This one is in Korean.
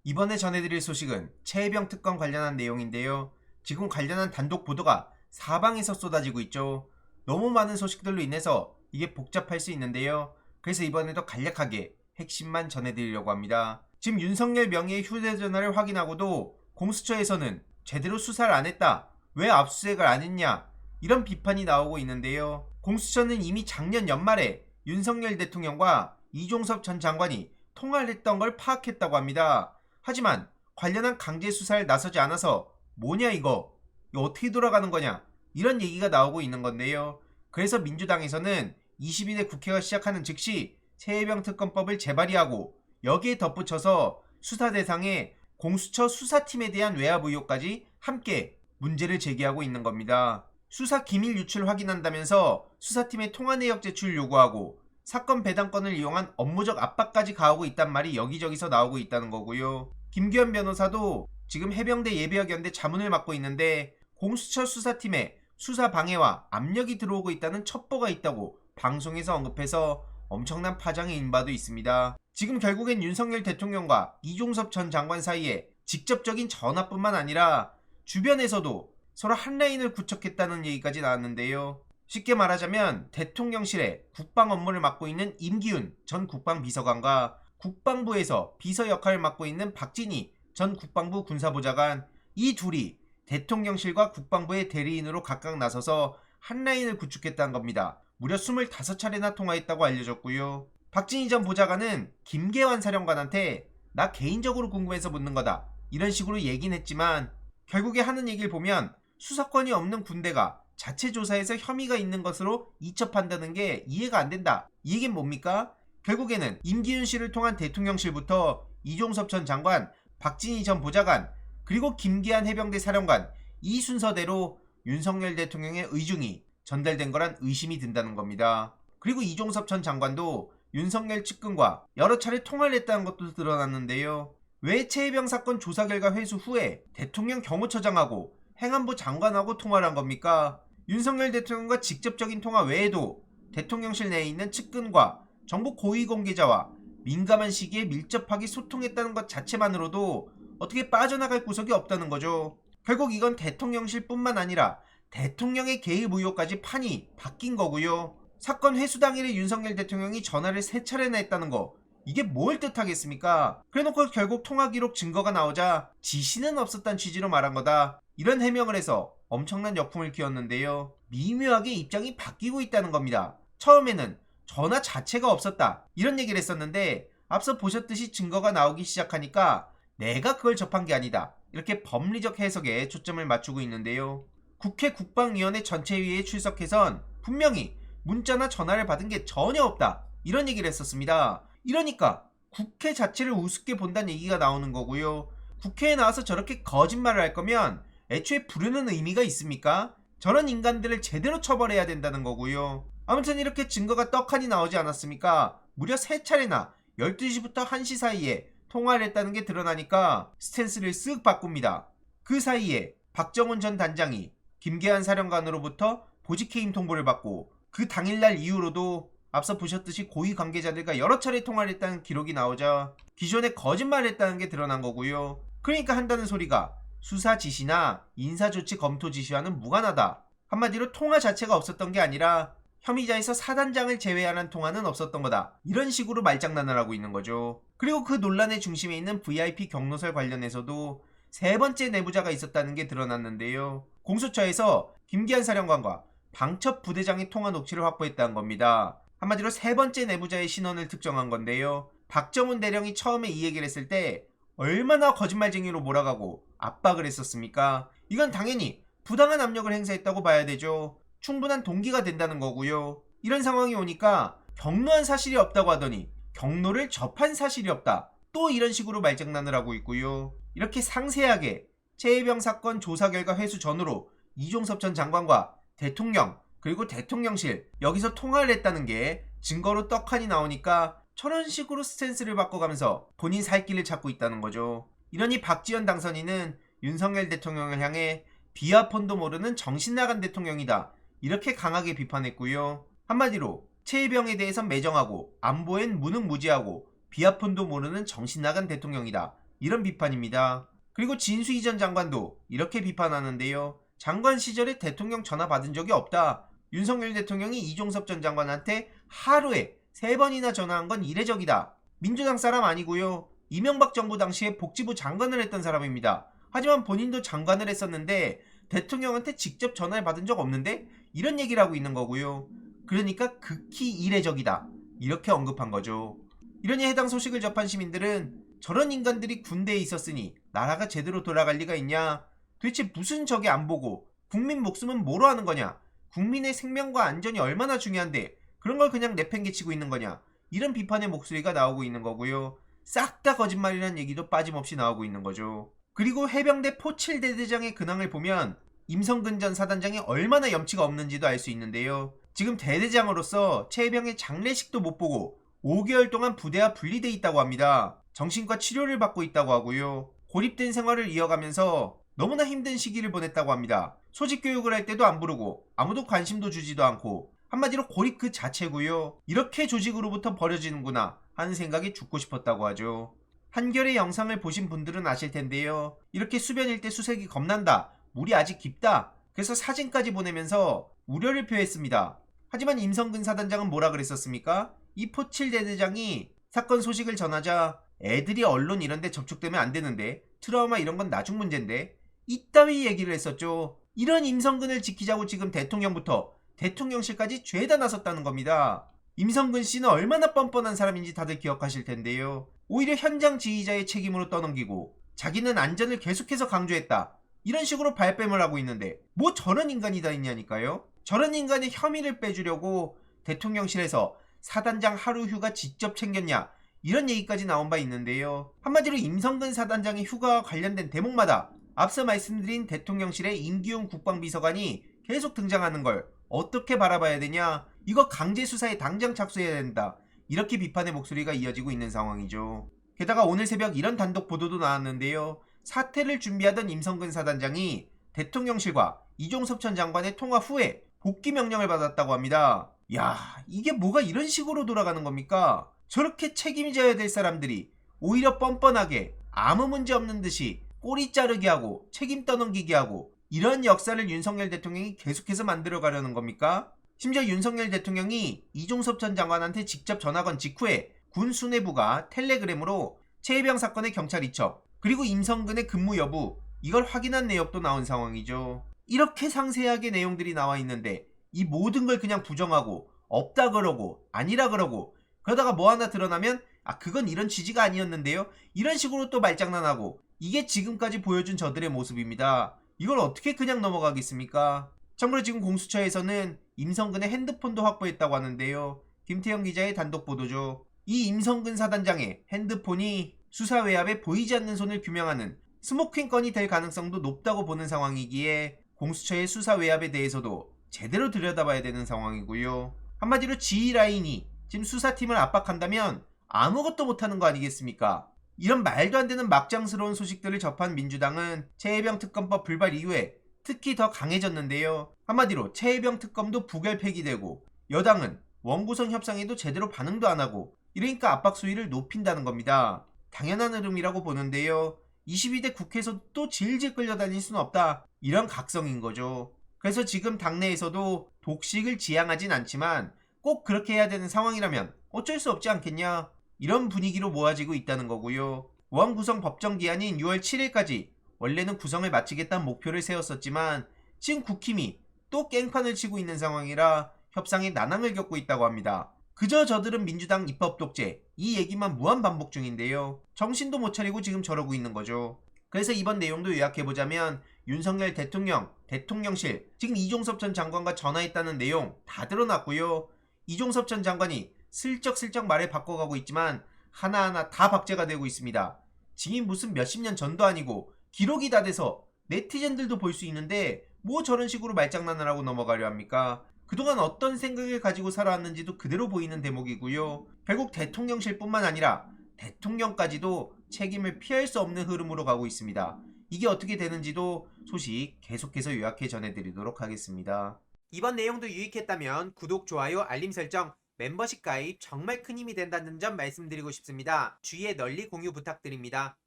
이번에 전해드릴 소식은 최혜병 특검 관련한 내용인데요. 지금 관련한 단독 보도가 사방에서 쏟아지고 있죠. 너무 많은 소식들로 인해서 이게 복잡할 수 있는데요. 그래서 이번에도 간략하게 핵심만 전해드리려고 합니다. 지금 윤석열 명의의 휴대전화를 확인하고도 공수처에서는 제대로 수사를 안 했다, 왜 압수수색을 안 했냐, 이런 비판이 나오고 있는데요. 공수처는 이미 작년 연말에 윤석열 대통령과 이종섭 전 장관이 통화를 했던 걸 파악했다고 합니다. 하지만 관련한 강제 수사를 나서지 않아서 뭐냐 이거 어떻게 돌아가는 거냐, 이런 얘기가 나오고 있는 건데요. 그래서 민주당에서는 22대 국회가 시작하는 즉시 최혜병 특검법을 재발의하고 여기에 덧붙여서 수사 대상에 공수처 수사팀에 대한 외압 의혹까지 함께 문제를 제기하고 있는 겁니다. 수사 기밀 유출 확인한다면서 수사팀의 통화 내역 제출 요구하고 사건 배당권을 이용한 업무적 압박까지 가하고 있단 말이 여기저기서 나오고 있다는 거고요. 김기현 변호사도 지금 해병대 예비역연대 자문을 맡고 있는데 공수처 수사팀에 수사 방해와 압력이 들어오고 있다는 첩보가 있다고 방송에서 언급해서 엄청난 파장의 인바도 있습니다. 지금 결국엔 윤석열 대통령과 이종섭 전 장관 사이에 직접적인 전화뿐만 아니라 주변에서도 서로 한 라인을 구축했다는 얘기까지 나왔는데요. 쉽게 말하자면 대통령실에 국방 업무를 맡고 있는 임기훈 전 국방비서관과 국방부에서 비서 역할을 맡고 있는 박진희 전 국방부 군사보좌관, 이 둘이 대통령실과 국방부의 대리인으로 각각 나서서 한 라인을 구축했다는 겁니다. 무려 25차례나 통화했다고 알려졌고요. 박진희 전 보좌관은 김계환 사령관한테 나 개인적으로 궁금해서 묻는 거다, 이런 식으로 얘긴 했지만 결국에 하는 얘기를 보면 수사권이 없는 군대가 자체 조사에서 혐의가 있는 것으로 이첩한다는 게 이해가 안 된다. 이 얘기는 뭡니까? 결국에는 임기훈 씨를 통한 대통령실부터 이종섭 전 장관, 박진희 전 보좌관, 그리고 김기한 해병대 사령관, 이 순서대로 윤석열 대통령의 의중이 전달된 거란 의심이 든다는 겁니다. 그리고 이종섭 전 장관도 윤석열 측근과 여러 차례 통화를 했다는 것도 드러났는데요. 왜 최혜병 사건 조사 결과 회수 후에 대통령 경호처장하고 행안부 장관하고 통화를 한 겁니까? 윤석열 대통령과 직접적인 통화 외에도 대통령실 내에 있는 측근과 정부 고위공개자와 민감한 시기에 밀접하게 소통했다는 것 자체만으로도 어떻게 빠져나갈 구석이 없다는 거죠. 결국 이건 대통령실 뿐만 아니라 대통령의 개입 의혹까지 판이 바뀐 거고요. 사건 회수 당일에 윤석열 대통령이 전화를 3차례나 했다는 거, 이게 뭘 뜻하겠습니까? 그래놓고 결국 통화 기록 증거가 나오자 지시는 없었단 취지로 말한 거다, 이런 해명을 해서 엄청난 역풍을 키웠는데요. 미묘하게 입장이 바뀌고 있다는 겁니다. 처음에는 전화 자체가 없었다, 이런 얘기를 했었는데 앞서 보셨듯이 증거가 나오기 시작하니까 내가 그걸 접한 게 아니다, 이렇게 법리적 해석에 초점을 맞추고 있는데요. 국회 국방위원회 전체회의에 출석해선 분명히 문자나 전화를 받은 게 전혀 없다, 이런 얘기를 했었습니다. 이러니까 국회 자체를 우습게 본다는 얘기가 나오는 거고요. 국회에 나와서 저렇게 거짓말을 할 거면 애초에 부르는 의미가 있습니까? 저런 인간들을 제대로 처벌해야 된다는 거고요. 아무튼 이렇게 증거가 떡하니 나오지 않았습니까? 무려 3차례나 12시부터 1시 사이에 통화를 했다는 게 드러나니까 스탠스를 쓱 바꿉니다. 그 사이에 박정훈 전 단장이 김계한 사령관으로부터 보직해임 통보를 받고 그 당일날 이후로도 앞서 보셨듯이 고위 관계자들과 여러 차례 통화를 했다는 기록이 나오자 기존에 거짓말을 했다는 게 드러난 거고요. 그러니까 한다는 소리가 수사 지시나 인사조치 검토 지시와는 무관하다. 한마디로 통화 자체가 없었던 게 아니라 혐의자에서 사단장을 제외하는 통화는 없었던 거다, 이런 식으로 말장난을 하고 있는 거죠. 그리고 그 논란의 중심에 있는 VIP 경로설 관련해서도 3번째 내부자가 있었다는 게 드러났는데요. 공수처에서 김기한 사령관과 방첩 부대장의 통화 녹취를 확보했다는 겁니다. 한마디로 3번째 내부자의 신원을 특정한 건데요. 박정훈 대령이 처음에 이 얘기를 했을 때 얼마나 거짓말쟁이로 몰아가고 압박을 했었습니까? 이건 당연히 부당한 압력을 행사했다고 봐야 되죠. 충분한 동기가 된다는 거고요. 이런 상황이 오니까 경로한 사실이 없다고 하더니 경로를 접한 사실이 없다, 또 이런 식으로 말장난을 하고 있고요. 이렇게 상세하게 최혜병 사건 조사 결과 회수 전후로 이종섭 전 장관과 대통령 그리고 대통령실 여기서 통화를 했다는 게 증거로 떡하니 나오니까 저런 식으로 스탠스를 바꿔가면서 본인 살 길을 찾고 있다는 거죠. 이러니 박지원 당선인은 윤석열 대통령을 향해 비아폰도 모르는 정신나간 대통령이다, 이렇게 강하게 비판했고요. 한마디로 최혜병에 대해선 매정하고 안보엔 무능무지하고 비아폰도 모르는 정신나간 대통령이다, 이런 비판입니다. 그리고 진수희 전 장관도 이렇게 비판하는데요. 장관 시절에 대통령 전화 받은 적이 없다. 윤석열 대통령이 이종섭 전 장관한테 하루에 3번이나 전화한 건 이례적이다. 민주당 사람 아니고요. 이명박 정부 당시에 복지부 장관을 했던 사람입니다. 하지만 본인도 장관을 했었는데 대통령한테 직접 전화를 받은 적 없는데 이런 얘기를 하고 있는 거고요. 그러니까 극히 이례적이다. 이렇게 언급한 거죠. 이러니 해당 소식을 접한 시민들은 저런 인간들이 군대에 있었으니 나라가 제대로 돌아갈 리가 있냐? 도대체 무슨 적이 안 보고 국민 목숨은 뭐로 하는 거냐? 국민의 생명과 안전이 얼마나 중요한데 그런 걸 그냥 내팽개치고 있는 거냐? 이런 비판의 목소리가 나오고 있는 거고요. 싹 다 거짓말이라는 얘기도 빠짐없이 나오고 있는 거죠. 그리고 해병대 포7대대장의 근황을 보면 임성근 전 사단장이 얼마나 염치가 없는지도 알 수 있는데요. 지금 대대장으로서 최해병의 장례식도 못 보고 5개월 동안 부대와 분리돼 있다고 합니다. 정신과 치료를 받고 있다고 하고요. 고립된 생활을 이어가면서 너무나 힘든 시기를 보냈다고 합니다. 소집 교육을 할 때도 안 부르고 아무도 관심도 주지도 않고 한마디로 고립 그 자체고요. 이렇게 조직으로부터 버려지는구나 하는 생각이 죽고 싶었다고 하죠. 한겨레 영상을 보신 분들은 아실 텐데요. 이렇게 수변일 때 수색이 겁난다. 물이 아직 깊다. 그래서 사진까지 보내면서 우려를 표했습니다. 하지만 임성근 사단장은 뭐라 그랬었습니까? 이 포7대대장이 사건 소식을 전하자 애들이 언론 이런데 접촉되면 안 되는데 트라우마 이런 건 나중 문제인데 이따위 얘기를 했었죠. 이런 임성근을 지키자고 지금 대통령부터 대통령실까지 죄다 나섰다는 겁니다. 임성근 씨는 얼마나 뻔뻔한 사람인지 다들 기억하실 텐데요. 오히려 현장 지휘자의 책임으로 떠넘기고 자기는 안전을 계속해서 강조했다. 이런 식으로 발뺌을 하고 있는데 뭐 저런 인간이 다 있냐니까요. 저런 인간의 혐의를 빼주려고 대통령실에서 사단장 하루 휴가 직접 챙겼냐 이런 얘기까지 나온 바 있는데요. 한마디로 임성근 사단장의 휴가와 관련된 대목마다 앞서 말씀드린 대통령실의 임기용 국방비서관이 계속 등장하는 걸 어떻게 바라봐야 되냐, 이거 강제 수사에 당장 착수해야 된다, 이렇게 비판의 목소리가 이어지고 있는 상황이죠. 게다가 오늘 새벽 이런 단독 보도도 나왔는데요. 사퇴를 준비하던 임성근 사단장이 대통령실과 이종섭 전 장관의 통화 후에 복귀 명령을 받았다고 합니다. 야, 이게 뭐가 이런 식으로 돌아가는 겁니까? 저렇게 책임져야 될 사람들이 오히려 뻔뻔하게 아무 문제 없는 듯이 꼬리 자르게 하고 책임 떠넘기게 하고 이런 역사를 윤석열 대통령이 계속해서 만들어가려는 겁니까? 심지어 윤석열 대통령이 이종섭 전 장관한테 직접 전화 건 직후에 군 수뇌부가 텔레그램으로 최해병 사건의 경찰 이첩 그리고 임성근의 근무 여부 이걸 확인한 내역도 나온 상황이죠. 이렇게 상세하게 내용들이 나와 있는데 이 모든 걸 그냥 부정하고 없다 그러고 아니라 그러고 그러다가 뭐 하나 드러나면 그건 이런 취지가 아니었는데요, 이런 식으로 또 말장난하고, 이게 지금까지 보여준 저들의 모습입니다. 이걸 어떻게 그냥 넘어가겠습니까? 참고로 지금 공수처에서는 임성근의 핸드폰도 확보했다고 하는데요. 김태형 기자의 단독 보도죠. 이 임성근 사단장의 핸드폰이 수사 외압에 보이지 않는 손을 규명하는 스모킹 건이 될 가능성도 높다고 보는 상황이기에 공수처의 수사 외압에 대해서도 제대로 들여다봐야 되는 상황이고요. 한마디로 지휘 라인이 지금 수사팀을 압박한다면 아무것도 못하는 거 아니겠습니까? 이런 말도 안 되는 막장스러운 소식들을 접한 민주당은 최해병 특검법 불발 이후에 특히 더 강해졌는데요. 한마디로 최해병 특검도 부결 폐기되고 여당은 원구성 협상에도 제대로 반응도 안 하고 이러니까 압박 수위를 높인다는 겁니다. 당연한 흐름이라고 보는데요. 22대 국회에서 또 질질 끌려다닐 수는 없다, 이런 각성인 거죠. 그래서 지금 당내에서도 독식을 지향하진 않지만 꼭 그렇게 해야 되는 상황이라면 어쩔 수 없지 않겠냐, 이런 분위기로 모아지고 있다는 거고요. 원구성 법정 기한인 6월 7일까지 원래는 구성을 마치겠다는 목표를 세웠었지만 지금 국힘이 또 깽판을 치고 있는 상황이라 협상에 난항을 겪고 있다고 합니다. 그저 저들은 민주당 입법 독재 이 얘기만 무한 반복 중인데요. 정신도 못 차리고 지금 저러고 있는 거죠. 그래서 이번 내용도 요약해보자면 윤석열 대통령, 대통령실, 지금 이종섭 전 장관과 전화했다는 내용 다 드러났고요. 이종섭 전 장관이 슬쩍슬쩍 말을 바꿔가고 있지만 하나하나 다 박제가 되고 있습니다. 지금 무슨 몇십 년 전도 아니고 기록이 다 돼서 네티즌들도 볼 수 있는데 뭐 저런 식으로 말장난을 하고 넘어가려 합니까? 그동안 어떤 생각을 가지고 살아왔는지도 그대로 보이는 대목이고요. 결국 대통령실뿐만 아니라 대통령까지도 책임을 피할 수 없는 흐름으로 가고 있습니다. 이게 어떻게 되는지도 소식 계속해서 요약해 전해드리도록 하겠습니다. 이번 내용도 유익했다면 구독, 좋아요, 알림 설정, 멤버십 가입 정말 큰 힘이 된다는 점 말씀드리고 싶습니다. 주위에 널리 공유 부탁드립니다.